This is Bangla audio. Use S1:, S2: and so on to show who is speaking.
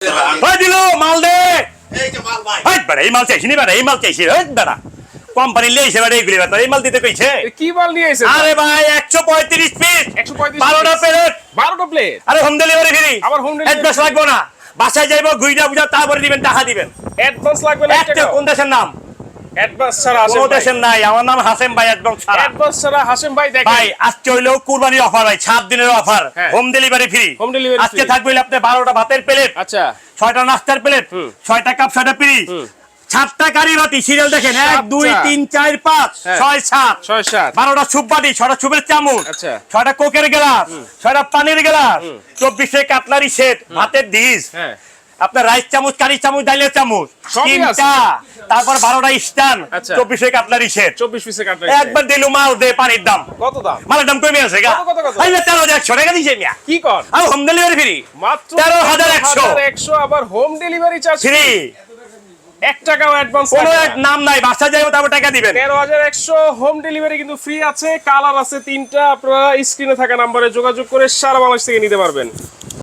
S1: দিল মাল দে এই মাল চাইছি এই মাল চাইছি দাদা কোম্পানি লিয়েছে এইগুলি এই মাল দিতে কইছে
S2: কি মাল নিয়ে এসেছে?
S1: আরে ভাই 135 পিস
S2: 135
S1: 12টা প্লেট
S2: 12টা প্লেট।
S1: আরে হোম ডেলিভারি ফ্রি।
S2: আবার হোম ডেলিভারি
S1: অ্যাডভান্স লাগবে না, বাসায় যাইবো গুইডা বুঝা তারপরে দিবেন, টাকা দিবেন।
S2: অ্যাডভান্স লাগবে না
S1: একটা কোন দেশের নাম?
S2: অ্যাডভান্স ছাড়া
S1: কোন দেশের নাই। আমার নাম হাসেম ভাই, অ্যাডভান্স ছাড়া।
S2: অ্যাডভান্স ছাড়া হাসেম ভাই দেখেন
S1: ভাই আজকে হইলো কুরবানির অফার ভাই, 7 দিনের offer, home delivery free.
S2: Home delivery
S1: আজকে থাকবে হইলো আপনি 12টা ভাতের প্লেট,
S2: আচ্ছা
S1: 6টা নাস্তার প্লেট, 6টা কাপ 6টা পিরি, 7টা কারি বাটি। সিরিয়াল দেখেন 1 2 3 4 5 6 7 12টা সুপ বাটি, 6টা সুপের চামচ,
S2: আচ্ছা
S1: 6টা কোকের গ্লাস, 6টা পানির গ্লাস, 24 কাটলারি সেট, ভাতের ডিশ,
S2: হ্যাঁ
S1: আপনার রাইস চামচ, কারি চামচ, ডালের চামচ,
S2: সবই আছে।
S1: 3টা, তারপর 12টা স্টান,
S2: আচ্ছা।
S1: 24 কাটলারি সেট।
S2: 24 পিসের কাটলারি
S1: একবার দিলু মাল দে পানির দাম।
S2: কত দাম?
S1: মালের দাম কমে আছে গা।
S2: কত?
S1: এই 13,100 টাকা দিছে মিয়া।
S2: কি কর?
S1: আর হোম ডেলিভারি ফ্রি
S2: মাত্র
S1: 13,100
S2: আবার হোম ডেলিভারি চার্জ
S1: ফ্রি।
S2: 1 টাকাও অ্যাডভান্স
S1: কোনো এক নাম নাই, বাসা যাইবো তারপর টাকা দিবেন।
S2: 13,100 হোম ডেলিভারি কিন্তু ফ্রি আছে। কালার আছে 3টা, আপনারা স্ক্রিনে থাকা নম্বরে যোগাযোগ করে সারা বাংলাদেশ থেকে নিতে পারবেন।